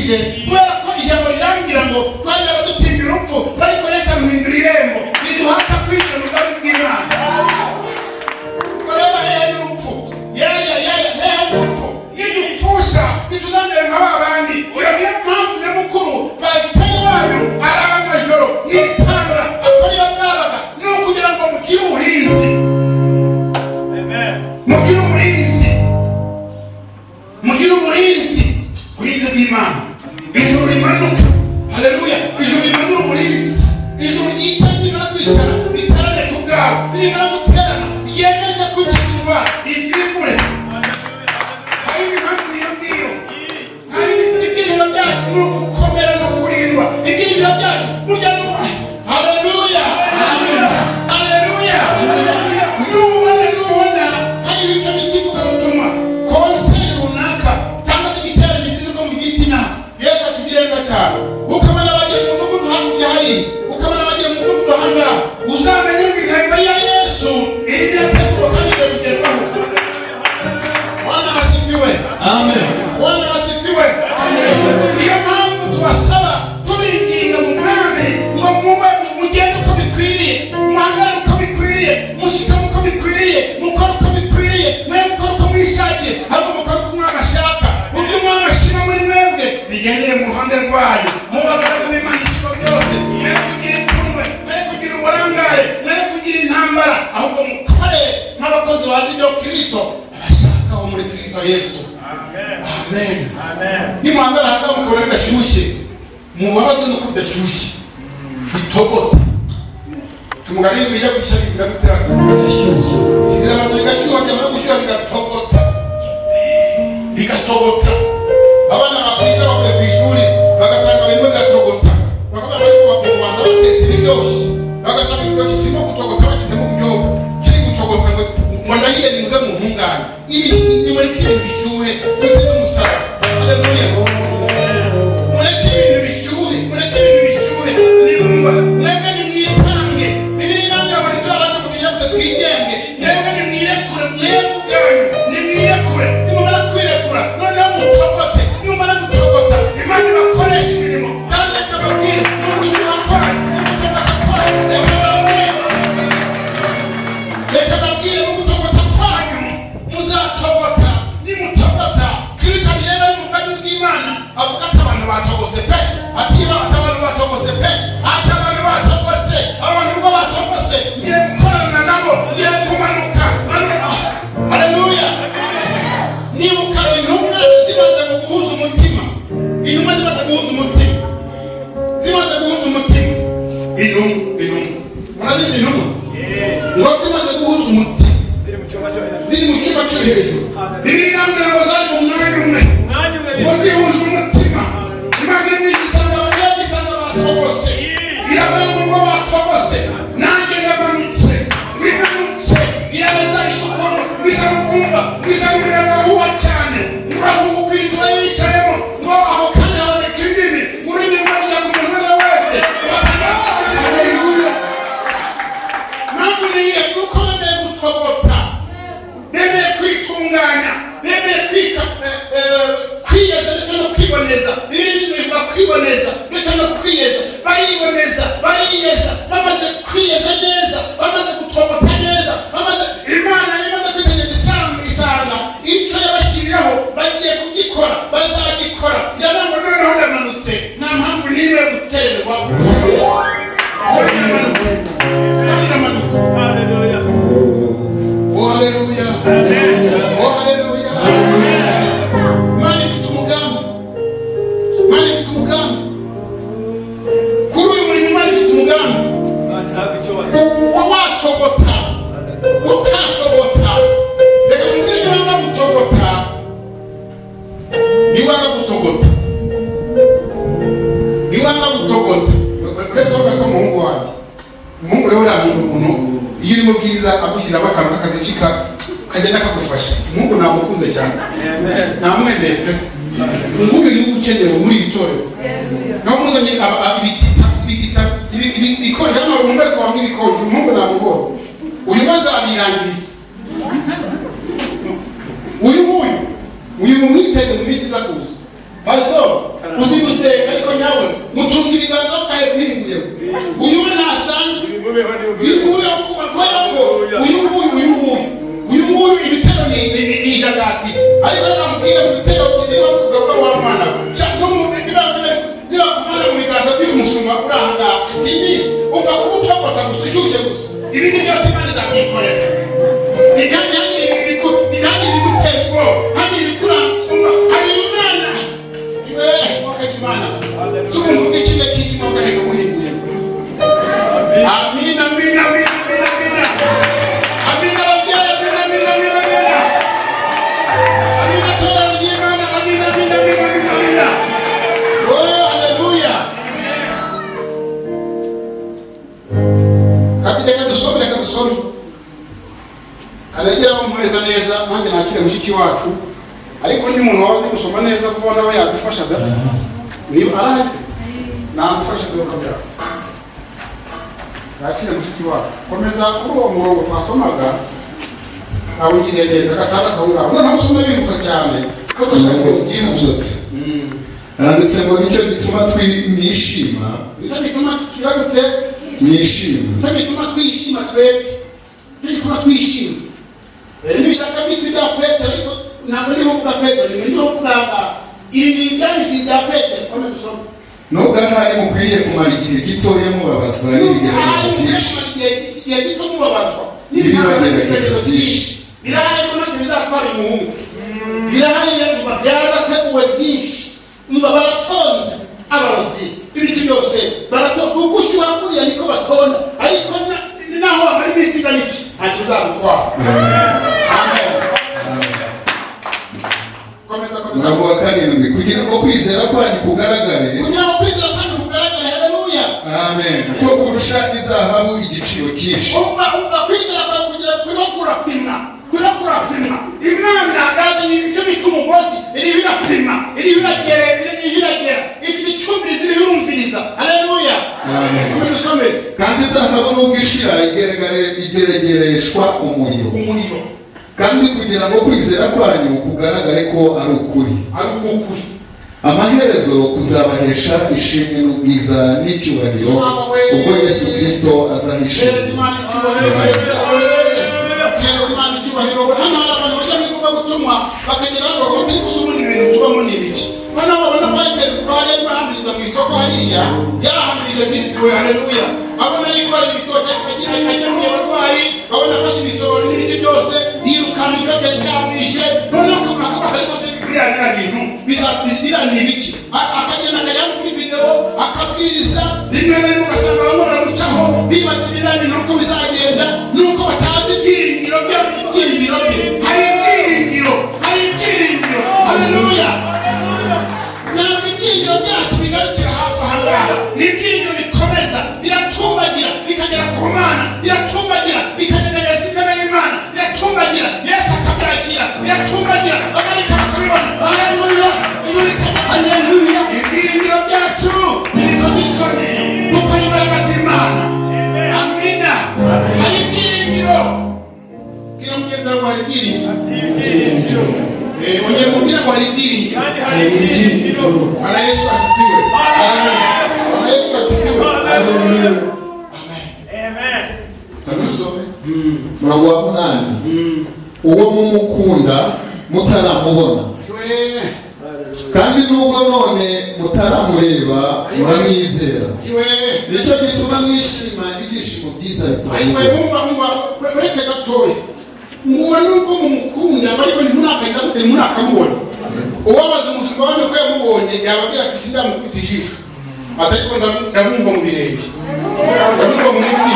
igihe kubera ko ijambo rirambwira ngo twari abadutinya urupfu ariko Yesu amuhindura irembo riduhata kwinjira mu bwami bw'Imana. Kureba hehe n'urupfu hehe n'urupfu nidupfusha ntituzamere nka ba bandi. Iyo niyo mpamvu nyamukuru pasiteri wanyu arara amajoro yitanga akora iyo bwabaga ni ukugira ngo mugire uburinzi, mugire uburinzi, mugire uburinzi bw'Imana. Ijuru rimanuka, haleluya, ijuru rimanura uburinzi, ijuru ryitanye rimara kwicara riterane ku bwabo, rimara guterana ryemeze kukizwa rivivure. Hari impamvu niyo ngiyo, hari ibyiringiro byacu ni ugukomera no kurindwa. Ibyiringiro byacu burya ni haleluya, haleluya. Nubona hari ibice bikivuga gutuma konseri runaka cyangwa se igiterane gisinzwe mu giti na Yesu atugirira neza cyane. Ukabona bagiye mu mudugudu hakurya hari, ukabona bagiye mu mudugudu hanga, uzamenye ngo intego ya Yesu iri irategurwa kandi igiye kugerwaho. Bwana asifiwe, amen. Bwana asifiwe, niyo mpamvu tubasaba tubinginga mu mwami ngo mugende uko bikwiriye, muhangane uko bikwiriye, mushikame uko bikwiriye, mukore uko bikwiriye, mwe mukore uko mwishakiye, ahubwo mukore uko umwami ashaka. Ubwo umwami ashima muri mwebwe bigendere mu ruhande rwayo, mubagaragu b'Imana ikigo byose, mwere kugira ipfunwe, mwere kugira uburangare, mwere kugira intambara, ahubwo mukore nk'abakozi bazi ibyo Kristo abashakaho muri Kristo Yesu. Amen, amen. Nimuhangara hanga mukore gashyushye, mubabazwe nuko bidashyushye, bitogota. Tumugani bijya gushyira gutera gashyushye, igira abantu gashyuha cyangwa gushyuha bigatogota, bigatogota. Abana bakwiga bavuye ku ishuri bagasanga birimo biratogota, bakaba bari kubanza batetse biryoshye, bagasanga ibitoki kirimo gutogota bakitemo uburyohe, kiri gutogota ngo ndahiye nimuze mu ntungane. Ibi ni muri kintu bishyuhe cyose n'umusara. Haleluya, mureke ibintu bishyuhe, mureke ibintu bishyuhe. Nimba mwebwe nimwitange, Bibiliya inambwira ngo ntiturabaza kugira ngo twigenge. Mwebwe nimwirekure, mwebwe ubwanyu nimwirekure, nimumara kwirekura noneho mutogote. Nimumara gutogota Imana ibakoresha imirimo kandi ikababwira n'ubushyuha kwayo n'ugutogota kwayo. Reka babwire mu gutogota kwanyu muzatogota. Nimutogota Kristo abireba ari mu bwami bw'Imana avuga ati abantu batogose pe, ati abantu batogose pe, ati abantu batogose, abantu ubwo batogose ngiye gukorana nabo, ngiye kumanuka. Haleluya. Nibuka intumwa zimaze guhuza umutima, intumwa zimaze guhuza umutima, zimaze guhuza umutima, intumwa murazizi intumwa ngo zimaze guhuza umutima, ziri mu cyumba cyo hejuru. Bibiliya inambwira ngo zari mu mwanya umwe ngo zihuje umutima. Imana imwigisanga abanyabisanga batogose, iravuga ngo batogose, nanjye ndamanutse, wimanutse, irabeza isukamo, wizamukumva, wizamukumva cyane, urahuka inzu yicayemo, ngo aho kandi haboneka imbibi, uri nyuma ya ku muntu wese. Haleluya. Mpamvu niye nuko bemeye gutogota, bemeye kwitunganya, bemeye kwiyeza ndetse no kwiboneza. Bibiliya ivuga kwiboneza ndetse no kwiyeza. Bariboneza, bariyeza, bamaze kwiyeza neza, bamaze gutogota neza, Imana imaze kwitegereza isanga icyo yabashyiriraho bagiye kugikora, bazagikora. Iravuga ngo noneho ndamanutse, nta mpamvu n'imwe yo gutererwa. Haleluya, oh haleluya, oh haleluya. Imana ifite umugambi, Imana ifite umugambi kuri uyu murimo. Imana ifite umugambi watogota, utatogota. Reka mubwire niba gutogota, niwanga gutogota, niwanga gutogota. Uretse ko gato umuhungu wanjye, umuhungu rero uriya muntu iyo urimo bwiza agushyiramo akantu k'akazi kagenda kagufasha. Umuhungu namukunze cyane, namwemeye pe. Umuhungu niwe ukenewe muri iri torero. Naho muzanye ibitita ibikoresho hano umuhungu ariko wamwe ibikoresho. Umuhungu namubonye uyu bazabirangiriza, uyu mumwitege mu minsi iza kuza. Pastor uzi mutunga ibiganza mukahe kwihinguye uyu we ntasanzwe bivuye kubera ko uyu nguyu ibitero ni ijagati ariko namubwira mu bitero niba kuvuga ko wa mwana niba kuvana mu biganza by'umushumba uri aha ngaha simbizi uva ku butobota gusa ushyushye gusa ibindi byose imana izabyikorera ntihagire ibigutera ubwoba ntihagire ibikuranga hari umwana wakagira imana cy'umuntu w'ikime k'ikime wagaheka muhinduye amina amina amina amina amina amina ababyeyi amina amina amina amina amina torero ry'imana amina amina amina amina amina oh haleluya reka dusome aragera bamuheza neza nanjye nakire mushiki wacu ariko undi muntu wazi gusoma neza vuba nawe yadufasha da niba arahise namufasha z'urubyaro nakire mushiki wacu komeza kuri uwo murongo twasomaga awugire neza gatandatu aho ngaho noneho usome bibuka cyane ko dushaka byihuse aranditse ngo nicyo gituma twishima nicyo gituma turagute mwishima nicyo gituma twishima twebwe nicyo gituma twishima nibishaka bitwi bya Petero ariko ntabwo niho mvuga Petero niho mvuga ibi ni ibyanditse bya Petero komeza usome nubwo ahari mukwiriye kumara igihe gitoya mubabazwa n'ibigeragezo byinshi igihe gito mubabazwa n'ibigeragezo byinshi birahari ko natwe bizatwara umuhungu birahari yumva byarateguwe byinshi umva baratonze abarozi ibiti byose baratonze kuko ushyuha kuriya niko batonda ariko naho amara ibisiga n'iki ntacyo uzamutwara amen umurongo wa karindwi kugira ngo kwizera kwanyu kugaragare haleluya amen ko kurusha izahabu igiciro cyinshi umva kwizera kwawe kugira kurapima imana yazanye ibyo bita umugozi iri birapima iri biragera ifite icumbi ziri yumviriza haleluya amen usome kandi izahabu nubwo ishira igeregereshwa umuriro kandi kugira ngo kwizera kwanyu kugaragare ko ari ukuri amaherezo kuzabahesha ishimwe n'ubwiza n'icyubahiro ubwo Yesu Kristo azahishira hano hari abantu bajya mu ivugabutumwa bakagera aho batari gusubira ibintu tubamo n'ibiki noneho babona Petero ko hari ahamiriza mu isoko hariya yahamirije Kristo we haleluya abona yitwara ibitoki akagemuye abarwayi abona afashe ibisorori n'ibiki byose yirukana icyoke cyamwishe noneho akabaza ariko se biriya bintu bizirana ibiki akagenda akajyana kuri video akabwiriza rimwe na rimwe ugasanga bamwe baramucaho bibaza biriya bintu uko bizagenda nuko batazi ibyiringiro bye hari ibyiringiro haleluya ntabwo ibyiringiro byacu bigarukira hafi aha ngaha ni ibyiringiro bikomeza biratumbagira bikagera ku mana biratumbagira bikagerageza imbere y'Imana biratumbagira Yesu akabyakira biratumbagira amarika bakabibona haleluya ibyiringiro byacu n'ibikodisoni kuko ni imbaraga z'Imana amina hari ibyiringiro kila mugenzi wawe hari ibyiringiro ongera umubwira ngo hari ibyiringiro Bwana Yesu asifiwe Bwana Yesu asifiwe amen Tanusome murongo wa 8 uwo mumukunda mutaramubona kandi nubwo none mutaramureba muramwizera nicyo gituma mwishima ibyishimo byiza uretse gatoya muwe nubwo mumukunda ariko ntimunakamubona uwabaza umushumba wanyu ko yamubonye yababwira ati sindamukubita ijisho ariko ndamwumva mu birenge ndamwumva mu mitwe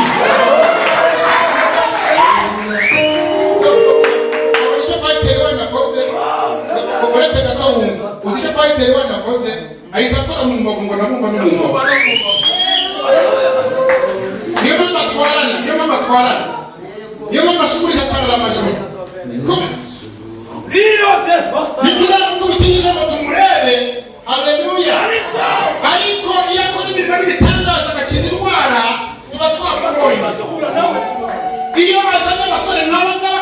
uretse gatoya uzi icyo Petero wanakoze ahise akora mu mbavu ngo ndamwumva no mu mbavu niyo mpamvu atwarana niyo mpamvu ashobora guhagarara amajoro ntituramukubitisha ngo tumurebe haleluya ariko iyo akora imirimo n'ibitangaza agakiza indwara tuba twamubonye iyo azanye abasore nk'aba ngaba